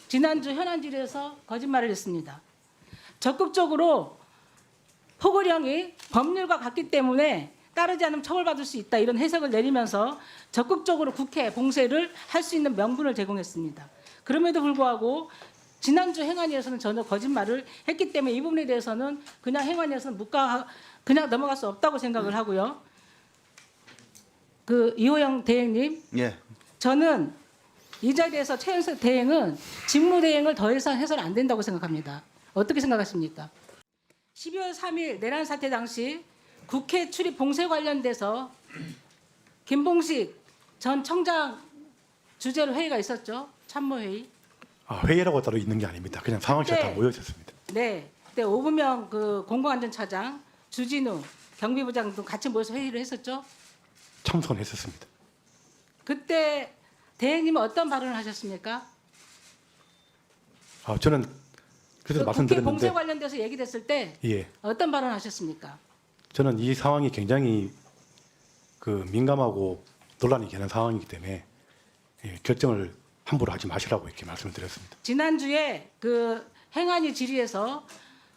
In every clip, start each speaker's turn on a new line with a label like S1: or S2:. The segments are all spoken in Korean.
S1: 지난주 현안질에서 거짓말을 했습니다. 적극적으로 포고령이 법률과 같기 때문에 따르지 않으면 처벌받을 수 있다 이런 해석을 내리면서 적극적으로 국회 봉쇄를 할 수 있는 명분을 제공했습니다. 그럼에도 불구하고 지난주 행안위에서는 전혀 거짓말을 했기 때문에 이 부분에 대해서는 그냥 행안위에서는 그냥 넘어갈 수 없다고 생각을 하고요. 이호영 대행님,
S2: 예.
S1: 저는 이 자리에서 최현석 대행은 직무대행을 더 이상 해서는 안 된다고 생각합니다. 어떻게 생각하십니까? 12월 3일 내란 사태 당시 국회 출입 봉쇄 관련돼서 김봉식 전 청장 주재로 회의가 있었죠. 참모회의.
S3: 회의라고 따로 있는 게 아닙니다. 그냥 상황실에 다 모여 있었습니다.
S1: 네. 그때 오부명 공공안전차장, 주진우 경비부장 등 같이 모여서 회의를 했었죠.
S3: 참석은 했었습니다.
S1: 그때 대행님은 어떤 발언을 하셨습니까?
S3: 저는 그래서
S1: 국회
S3: 말씀드렸는데
S1: 봉쇄 관련돼서 얘기됐을 때
S3: 예,
S1: 어떤 발언을 하셨습니까?
S3: 저는 이 상황이 굉장히 민감하고 논란이 되는 상황이기 때문에 결정을 함부로 하지 마시라고 이렇게 말씀을 드렸습니다.
S1: 지난주에 행안위 질의에서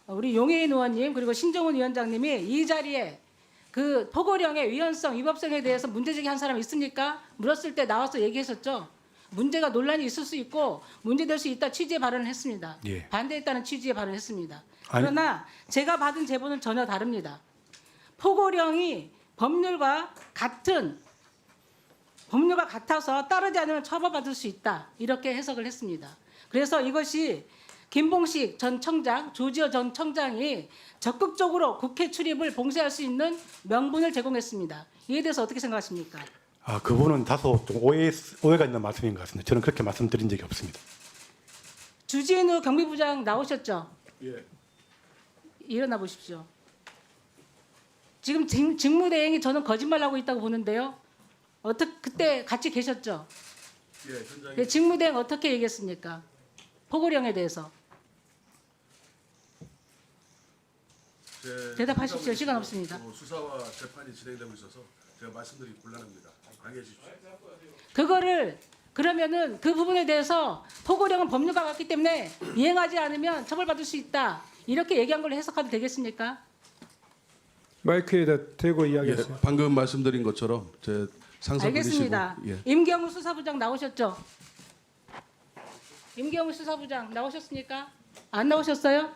S1: 우리 용해인 의원님 그리고 신정훈 위원장님이 이 자리에 포고령의 위헌성, 위법성에 대해서 문제제기한 사람 있습니까? 물었을 때 나와서 얘기했었죠. 문제가 논란이 있을 수 있고 문제될 수 있다 취지의 발언을 했습니다.
S3: 예.
S1: 반대했다는 취지의 발언을 했습니다.
S3: 아니-
S1: 그러나 제가 받은 제보는 전혀 다릅니다. 포고령이 법률과 같아서 따르지 않으면 처벌받을 수 있다. 이렇게 해석을 했습니다. 그래서 이것이 김봉식 전 청장, 조지호 전 청장이 적극적으로 국회 출입을 봉쇄할 수 있는 명분을 제공했습니다. 이에 대해서 어떻게 생각하십니까?
S3: 그분은 다소 좀 오해가 있는 말씀인 것 같습니다. 저는 그렇게 말씀드린 적이 없습니다.
S1: 주진우 경비부장 나오셨죠?
S3: 예.
S1: 일어나 보십시오. 지금 직무대행이 저는 거짓말하고 있다고 보는데요. 그때 같이 계셨죠?
S4: 예, 현장에
S1: 직무대행 어떻게 얘기했습니까? 포고령에 대해서. 대답하십시오. 시간 없습니다.
S4: 수사와 재판이 진행되고 있어서 제가 말씀드리기 곤란합니다. 양해해 주십시오.
S1: 그러면은 그 부분에 대해서 포고령은 법률과 같기 때문에 이행하지 않으면 처벌받을 수 있다. 이렇게 얘기한 걸로 해석하도 되겠습니까?
S5: 마이크에다 대고
S4: 예,
S5: 이야기하세요.
S4: 방금 말씀드린 것처럼 제 상사분이시고
S1: 알겠습니다.
S4: 예.
S1: 임경우 수사부장 나오셨죠? 임경우 수사부장 나오셨습니까? 안 나오셨어요?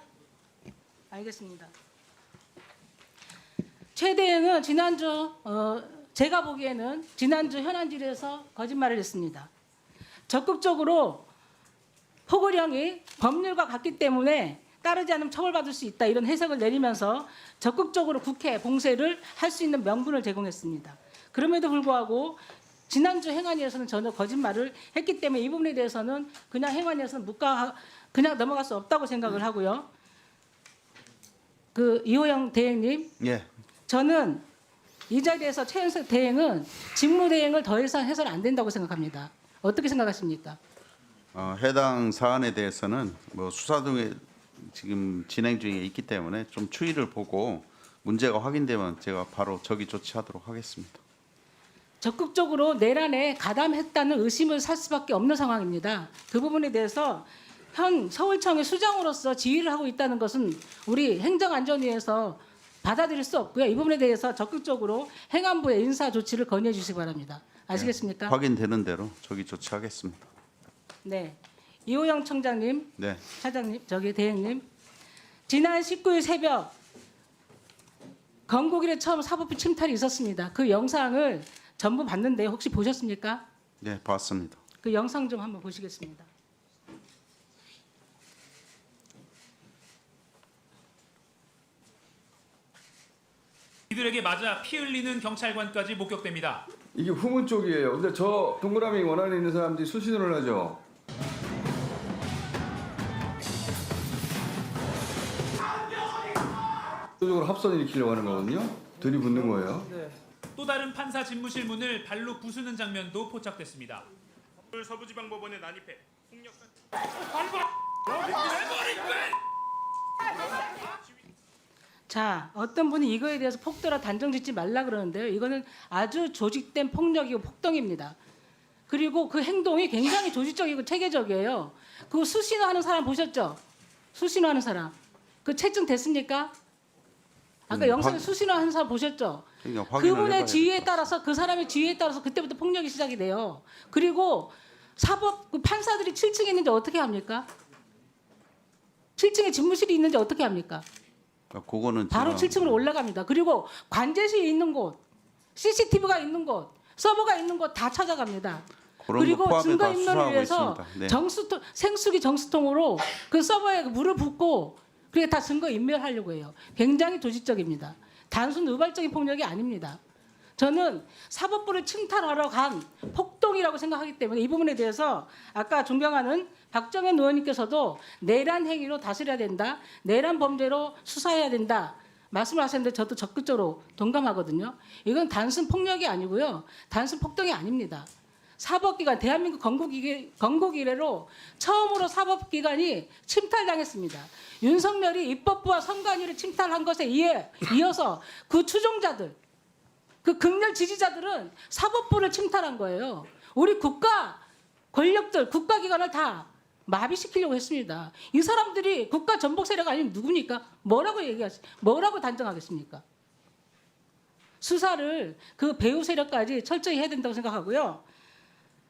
S1: 알겠습니다. 최 대행은 제가 보기에는 지난주 현안질에서 거짓말을 했습니다. 적극적으로 포고령이 법률과 같기 때문에 따르지 않으면 처벌받을 수 있다 이런 해석을 내리면서 적극적으로 국회 봉쇄를 할 수 있는 명분을 제공했습니다. 그럼에도 불구하고 지난주 행안위에서는 전혀 거짓말을 했기 때문에 이 부분에 대해서는 그냥 행안위에서는 그냥 넘어갈 수 없다고 생각을 하고요. 이호영 대행님,
S2: 예.
S1: 저는 이 자리에서 최현석 대행은 직무대행을 더 이상 해서는 안 된다고 생각합니다. 어떻게 생각하십니까?
S2: 해당 사안에 대해서는 수사 등에 지금 진행 중에 있기 때문에 좀 추이를 보고 문제가 확인되면 제가 바로 적기 조치하도록 하겠습니다.
S1: 적극적으로 내란에 가담했다는 의심을 살 수밖에 없는 상황입니다. 그 부분에 대해서 현 서울청의 수장으로서 지휘를 하고 있다는 것은 우리 행정안전위에서 받아들일 수 없고요. 이 부분에 대해서 적극적으로 행안부의 인사 조치를 건의해 주시기 바랍니다. 아시겠습니까?
S2: 확인되는 대로 적기 조치하겠습니다.
S1: 네. 이호영 청장님,
S2: 네.
S1: 차장님, 대행님. 지난 19일 새벽 건국일에 처음 사법부 침탈이 있었습니다. 그 영상을 전부 봤는데 혹시 보셨습니까?
S2: 네, 봤습니다.
S1: 그 영상 좀 한번 보시겠습니다.
S6: 이들에게 맞아 피 흘리는 경찰관까지 목격됩니다.
S7: 이게 후문 쪽이에요. 근데 저 동그라미 원안에 있는 사람들이 수신호를 하죠. 적으로 합선 일으키려고 하는 거거든요. 들이붙는 거예요.
S6: 또 다른 판사 집무실 문을 발로 부수는 장면도 포착됐습니다. 서부지방법원에 난입해 폭력한
S1: 자, 어떤 분이 이거에 대해서 폭도라 단정 짓지 말라 그러는데요. 이거는 아주 조직된 폭력이고 폭동입니다. 그리고 그 행동이 굉장히 조직적이고 체계적이에요. 그 수신호하는 사람 보셨죠? 수신호하는 사람. 그 채증 됐습니까? 아까 영상에 수신호하는 사람 보셨죠?
S2: 그러니까 확인을
S1: 그분의
S2: 해봐야
S1: 지위에
S2: 될 것
S1: 따라서 그 사람의 지위에 따라서 그때부터 폭력이 시작이 돼요. 그리고 사법 그 판사들이 7층에 있는데 어떻게 합니까? 7층에 집무실이 있는데 어떻게 합니까?
S2: 같아요. 그거는
S1: 바로
S2: 제가
S1: 7층으로 올라갑니다. 그리고 관제실이 있는 곳, CCTV가 있는 곳, 서버가 있는 곳 다 찾아갑니다.
S2: 그런 거
S1: 그리고
S2: 포함해
S1: 증거
S2: 다
S1: 인멸을
S2: 수사하고
S1: 위해서
S2: 있습니다. 네.
S1: 정수통, 생수기 정수통으로 그 서버에 물을 붓고 그게 다 증거 인멸하려고 해요. 굉장히 조직적입니다. 단순 의발적인 폭력이 아닙니다. 저는 사법부를 침탈하러 간 폭동이라고 생각하기 때문에 이 부분에 대해서 아까 존경하는 박정현 의원님께서도 내란 행위로 다스려야 된다, 내란 범죄로 수사해야 된다 말씀을 하셨는데 저도 적극적으로 동감하거든요. 이건 단순 폭력이 아니고요, 단순 폭동이 아닙니다. 사법기관, 대한민국 건국 이래로 처음으로 사법기관이 침탈당했습니다. 윤석열이 입법부와 선관위를 침탈한 것에 이어서 그 추종자들, 그 극렬 지지자들은 사법부를 침탈한 거예요. 우리 국가 권력들, 국가기관을 다 마비시키려고 했습니다. 이 사람들이 국가 전복 세력 아니면 누굽니까? 뭐라고 단정하겠습니까? 수사를 그 배후 세력까지 철저히 해야 된다고 생각하고요.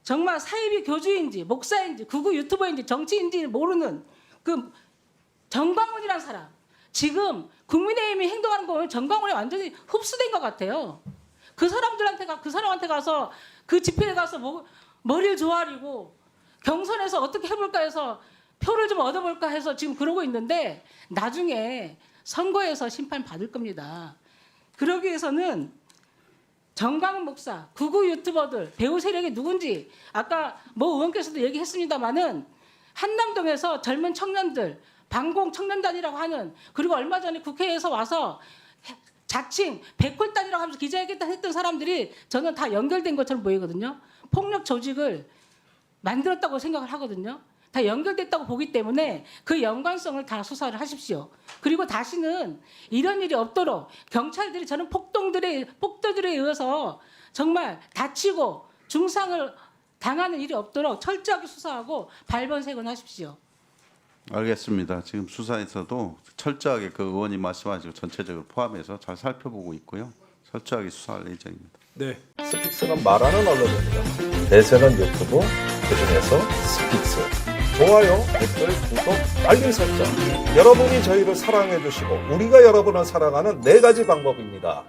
S1: 정말 사이비 교주인지 목사인지 극우 유튜버인지 정치인지 모르는 그 정광훈이라는 사람, 지금 국민의힘이 행동하는 거 보면 정광훈이 완전히 흡수된 것 같아요. 그 사람한테 가서 그 집회에 가서 머리를 조아리고 경선에서 어떻게 해볼까 해서 표를 좀 얻어볼까 해서 지금 그러고 있는데 나중에 선거에서 심판 받을 겁니다. 그러기 위해서는 정광훈 목사, 극우 유튜버들, 배우 세력이 누군지 아까 모 의원께서도 얘기했습니다마는 한남동에서 젊은 청년들, 방공 청년단이라고 하는, 그리고 얼마 전에 국회에서 와서 자칭 백골단이라고 하면서 기자회견 했던 사람들이 저는 다 연결된 것처럼 보이거든요. 폭력 조직을 만들었다고 생각을 하거든요. 다 연결됐다고 보기 때문에 그 연관성을 다 수사를 하십시오. 그리고 다시는 이런 일이 없도록 경찰들이 저는 폭도들에 의해서 정말 다치고 중상을 당하는 일이 없도록 철저하게 수사하고 발본색원하십시오.
S2: 알겠습니다. 지금 수사에서도 철저하게 그 의원님 말씀하시고 전체적으로 포함해서 잘 살펴보고 있고요. 철저하게 수사할 예정입니다.
S5: 네.
S8: 스픽스는 말하는 언론입니다. 대세는 유튜브, 그중에서 스픽스. 좋아요, 댓글, 구독, 알림 설정. 여러분이 저희를 사랑해 주시고 우리가 여러분을 사랑하는 4가지 방법입니다.